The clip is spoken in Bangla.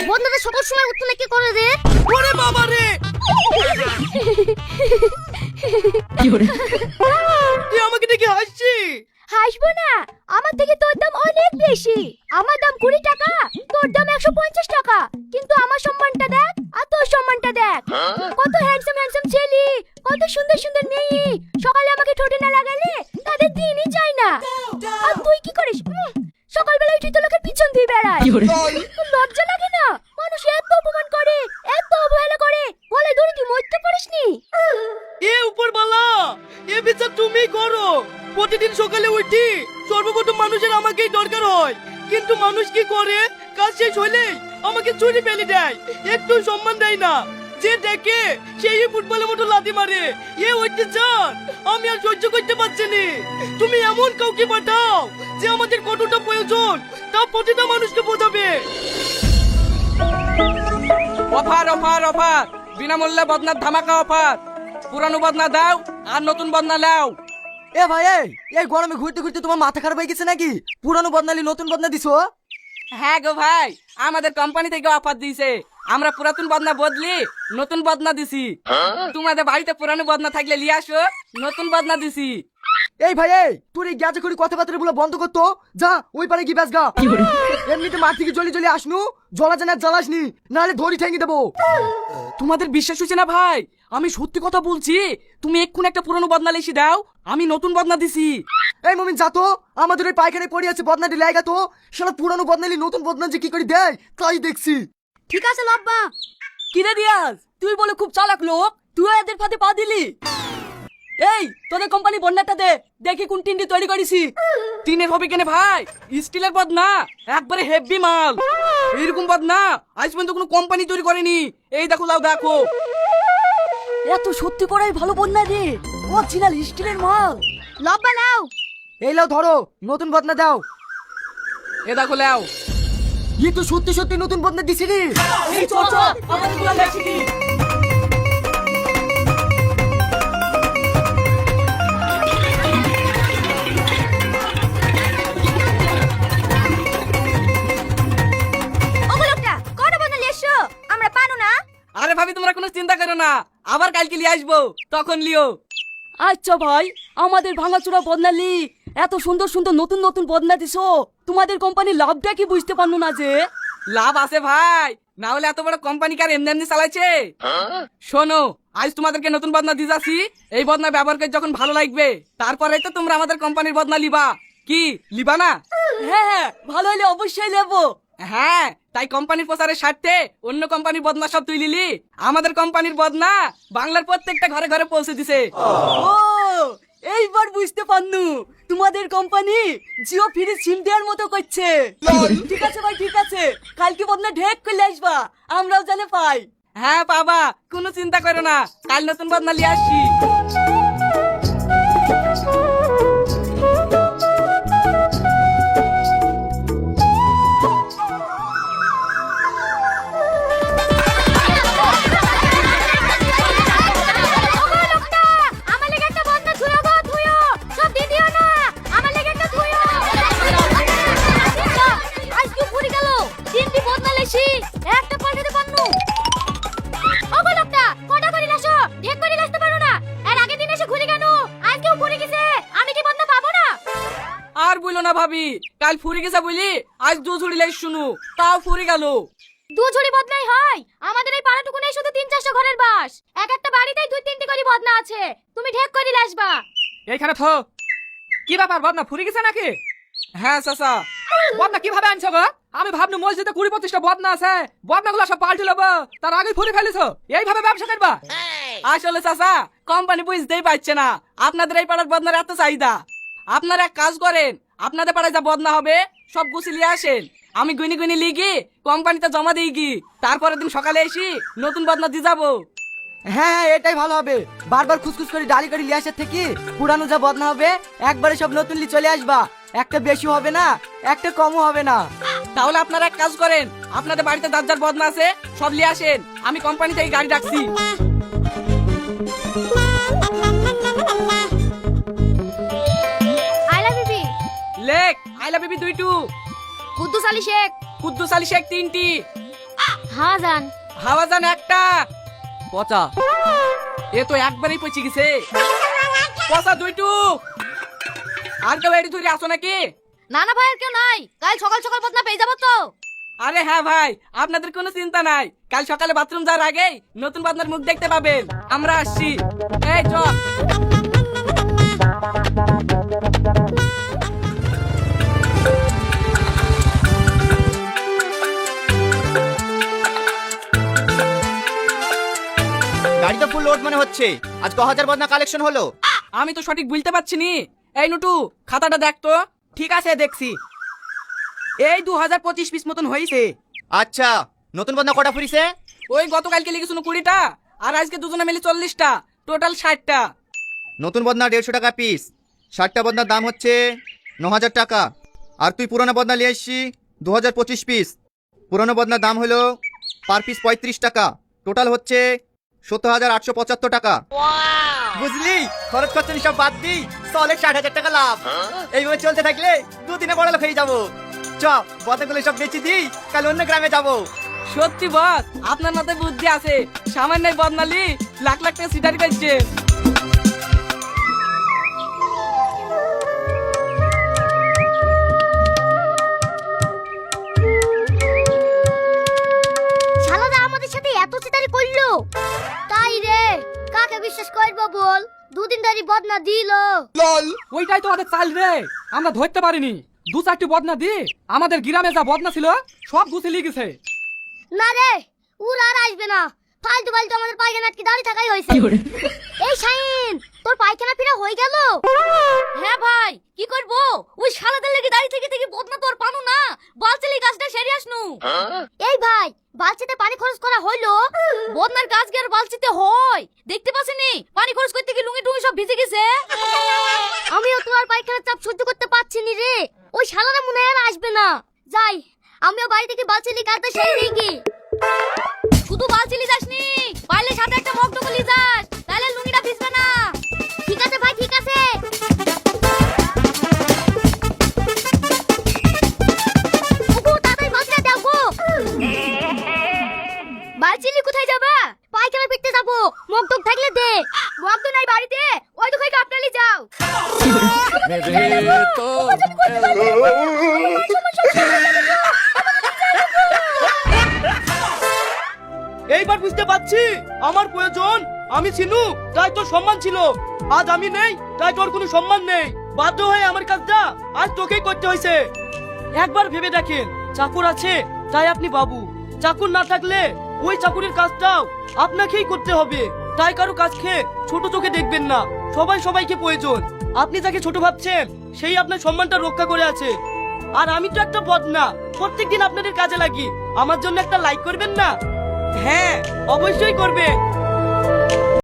বদনাটা সকল সময় উঠলে কি করে রে? ওরে বাবা রে, তুই আমাকে দেখে হাসছি? হাসবো না, আমার থেকে তোর দাম অনেক বেশি। আমার দাম 20 টাকা, তোর দাম 150 টাকা। কিন্তু আমার সম্মানটা দেখ আর তোর সম্মানটা দেখ। কত হ্যান্ডসাম হ্যান্ডসাম ছেলে, কত সুন্দর সুন্দর মেয়ে সকালে আমাকে ঠোঁটে না লাগালে তাদের দিনই যায় না। আর তুই কি করিস? সকালবেলায় তুই তো লোকের পিছন দিয়ে বেড়াস। তোর লজ্জা লাগে না? মানুষ এত অপমান করে, এত অবহেলা করে, বলে ধরে তুই মরতে পারিসনি? এ উপরওয়ালা, এ বিচার তুমি করো। প্রতিদিন সকালে উঠি সর্বপ্রথম মানুষের আমাকেই দরকার হয়, কিন্তু মানুষ কি করে, কাজ শেষ হলে আমাকে চুরি ফেলে দেয়, একটু সম্মান দেয় না। যে দেখে সেই ফুটবলের মতো লাথি মারে। এ অত্যাচার আমি আর সহ্য করতে পারছি না। তুমি এমন কাউকে পাঠাও যে আমাদের কতটা প্রয়োজন তা প্রতিটা মানুষকে বোঝাবে। অফার অফার অফার, বিনামূল্যে বদনার ধামাকা অফার। পুরানো বদনা দাও আর নতুন বদনা লাও। এ ভাই, এই গরমে ঘুরতে ঘুরতে তোমার মাথা খারাপ হয়ে গেছে নাকি? পুরানো বদনালি নতুন বদনা দিছো? হ্যাঁ গো ভাই, আমাদের কোম্পানি থেকে অফার দিয়েছে। আমরা পুরাতন বদনা বদলি নতুন বদনা দিছি। তোমাদের বাড়িতে পুরানো বদনা থাকলে নিয়ে আসো, নতুন বদনা দিছি। এই ভাই, তোর এই গ্যাজে করে কথাবার্তা বলে বন্ধ করতো। যা ওই পারে কি ব্যাস গা। এমনিতে মাঠ থেকে জলি জলি আসনু, জলা জানা জ্বালাসনি, নাহলে ধরি ঠেঙে দেবো। তোমাদের বিশ্বাস হচ্ছে না ভাই? আমি সত্যি কথা বলছি। তুমি এক্ষুনি একটা পুরানো বদনা লিখে দাও, আমি নতুন বদনা দিছি। এই মমিন যা তো, আমাদের ওই পায়খানে পড়ে আছে বদনাটি লাগা তো। সেটা পুরানো বদনালি নতুন বদনা যে কি করে দেয় তাই দেখছি। ঠিক আছে লব্বা। কিরে দিয়াজ, তুই বলে খুব চালাক লোক, তুই এদের ফাঁদে পা দিলি। এই তোদের কোম্পানি বন্যাটা দে, দেখি কোন টিনটি তৈরি করেছি। টিনের হবে কেন ভাই? স্টিলের বদনা, একবারে হেভি মাল। এরকম বদনা আজ পর্যন্ত কোনো কোম্পানি তৈরি করেনি। এই দেখো, লাও দেখো। এত সত্যি করাই ভালো বদনা রে, অরিজিনাল স্টিলের মাল। লব্বা নাও। এই লাও ধরো, নতুন বদনা দাও। এ দেখো লাও। ই তো সত্যি সত্যি নতুন বদনা দিছি রে। এই চল চল, আমাদের গুলা লেখি দি। আরে ভাবি, তোমরা কোনো চিন্তা করো না, আবার কালকে নিয়ে আসবো, তখন লিও। আচ্ছা ভাই, আমাদের ভাঙাচোরা বদনালি এত সুন্দর সুন্দর নতুন নতুন বদনা দিছো, তোমাদের কোম্পানির লাভটা কি বুঝতে পারলো না? যে লাভ আছে ভাই, না হলে এত বড় কোম্পানি কার এমনি এমনি চালাইছে? শোনো, আজ তোমাদেরকে নতুন বদনা দিয়ে যাচ্ছি। এই বদনা ব্যবহার করে যখন ভালো লাগবে, তারপরে তো তোমরা আমাদের কোম্পানির বদনা লিবা। কি লিবা না? হ্যাঁ, ভালো হলে অবশ্যই নেবো। হ্যাঁ, তাই কোম্পানির প্রচারের স্বার্থে অন্য কোম্পানির বদনা সব তুই লিলি, আমাদের কোম্পানির বদনা বাংলার প্রত্যেকটা ঘরে ঘরে পৌঁছে দিছে। ও, এইবার বুঝতে পারনু, তোমাদের কোম্পানি জিও ফ্রি সিম দেওয়ার মতো করছে। ঠিক আছে ভাই, ঠিক আছে, কালকে বদনা ঢেক করে আসবা, আমরাও জানে পাই। হ্যাঁ বাবা, কোনো চিন্তা করো না, কাল নতুন বদনা নিয়ে আসছি। আর বলো না ভাবি, কাল ফুরি গেছে বলি আজ দু ঝুড়ি লাই শুনু, তাও ফুরি গেল। দু ঝুড়ি বদনাই হয়? আমাদের এই পাড়াটুকু নেই শুধু 300-400 ঘরের বাস। এক একটা বাড়িতেই 2-3টি করে বদনা আছে। তুমি ঢেক করে আসবা। এইখানে থো। কি ব্যাপার, বদনা ফুরি গেছে নাকি? হ্যাঁ চাচা। বদনা কিভাবে আনছো গো? আমি ভাবনু মসজিদে 20-25টা বদনা আছে, বদনাগুলো সব পাল্টে লবো, তার আগে ফুরি ফেলেছো, এইভাবে ব্যবসা করবা? আসলে চাচা, কোম্পানি বুঝতেই পারছে না আপনাদের এই পাড়ার বদনার এত চাহিদা। আপনারা এক কাজ করেন, আপনাদের পাড়ায় যা বদনা হবে সব গুছিয়ে আসেন, আমি গুনি গুনি লিখি কোম্পানিতে জমা দিই কি, তারপরের দিন সকালে এসি নতুন বদনা দিয়ে যাবো। হ্যাঁ, এটাই ভালো হবে। বারবার খুসখুস করে ডালি করে লিয়ে আসার থেকে পুরানো যা বদনা হবে একবারে সব নতুন লি চলে আসবা। একটা বেশি হবে না, একটা কমও হবে না। তাহলে আপনারা এক কাজ করেন, আপনাদের বাড়িতে যার যার বদনা আছে সব নিয়ে আসেন, আমি কোম্পানি থেকে গাড়ি ডাকছি। I love you. লেখ I love you 2 Kuddus Ali Sheikh. Kuddus Ali Sheikh 3টি। হ্যাঁ জান। হাওয়া যান একটা পচা, এ তো একবারই পচে গেছে। পচা দুইটু, আর কেউ এটি ধরে আসো নাকি? না না ভাই, আর কেউ নাই, কাল সকাল সকাল বদনা পেয়ে যাবো তো। আরে হ্যাঁ ভাই, আপনাদের কোনো চিন্তা নাই, কাল সকালে বাথরুম যাওয়ার আগেই নতুন বদনার মুখ দেখতে পাবেন। আমরা আসছি, এই চ। গাড়ি তো ফুল লোড মনে হচ্ছে। আজ 1000 বদনা কালেকশন হলো। আমি তো সঠিক বুঝতে পারছি নি। এই নুটু, খাতাটা দেখ তো। ঠিক আছে, দেখছি। এই 2025 পিস মতন হয়েছে। আচ্ছা, নতুন বদনা কটা ফুরিছে? ওই গতকালকে লিখেছিল 20টা, আর আজকে দুজনে মিলে 40টা, টোটাল 60টা। নতুন বদনা 150 টাকা পিস। 60টা বদনার দাম হচ্ছে 9000 টাকা। আর তুই পুরনো বদনা নিয়ে আসছি 2025 পিস। পুরনো বদনার দাম হলো পার পিস 35 টাকা। টোটাল হচ্ছে 17875 টাকা। বুঝলি, খরচ খরচ সব বাদ দি, চলে 60,000 টাকা লাভ। এইভাবে চলতে থাকলে দুদিনে বড় লোক হয়ে যাবো। চ, বদনাগুলো সব বেচে দিই, কাল অন্য গ্রামে যাবো। সত্যি বস, আপনার মাথায় বুদ্ধি আছে। সামান্য বদনালি লাখ লাখ টাকা সিটারি করছে। শালাদা আমাদের সাথে এত চিতারি করলো, তাই রে কাকে বিশ্বাস করবো বল? দুদিন ধরে বদনা দিল। ওইটাই তো আমাদের চাল রে, আমরা ধরতে পারিনি। 2-4টি বদনা দি আমাদের গ্রামে যা বদনা ছিল সব গুছিয়ে লিয়ে গেছে। না রে, ওরা আর আসবে না। ফালতু ফালতু আমাদের পায়খানা আটকে দাঁড়িয়ে থাকাই হয়েছে। এই শাইন, তোর পায়খানা ফিরা হয়ে গেল? হ্যাঁ ভাই, কি করব? ওই শালাদের লেগে দাঁড়িয়ে থেকে থেকে বদনা তোর পানু না, বালচিলি গাছটা সেরে আসনু। এই ভাই, বালচিতে পানি খরচ করা হইলো? বদনার গাছ গিয়ে আর বালচিতে হয় দেখতে পাচ্ছিনি? পানি খরচ করতে গিয়ে লুঙ্গি টুঙ্গি সব ভিজে গেছে। আমিও তো আর পায়খানার চাপ সহ্য করতে পারছি নি রে। ওই শালারা মনে হয় আর আসবে না। যাই, আমিও বাড়ি থেকে বালচিলি গাছটা সেরে দিই কি। শুধু বালচিলি যাসনি, পারলে সাথে একটা মগ টুকলি যাস, তাহলে লুঙ্গিটা ভিজবে না। ঠিক আছে ভাই, ঠিক আছে। ওগো, তাড়াতাড়ি বালতিটা দাও গো। বালচিলি কোথায় যাবা? পায়খানা পেটতে যাবো। মগ টুক থাকলে দে। মগ তো নাই বাড়িতে, ওই তো কই আপনালি যাও। এইবার বুঝতে পারছি আমার প্রয়োজন আমি ছিনু, তাই তোর সম্মান ছিল। আজ আমি নেই, তাই তোর কোনো সম্মান নেই। বাধ্য হয়ে আমার কাজটা আজ তোকেই করতে হয়েছে। একবার ভেবে দেখেন, চাকর আছে তাই আপনি বাবু, চাকর না থাকলে ওই চাকরির কাজটাও আপনাকেই করতে হবে। তাই কারো কাজ খেয়ে ছোট চোখে দেখবেন না, সবাই সবাইকে প্রয়োজন। আপনি যাকে ছোট ভাবছেন সেই আপনার সম্মানটা রক্ষা করে আছে। আর আমি তো একটা বদনা, প্রত্যেকদিন আপনাদের কাজে লাগি। আমার জন্য একটা লাইক করবেন না? হ্যাঁ, অবশ্যই করবে।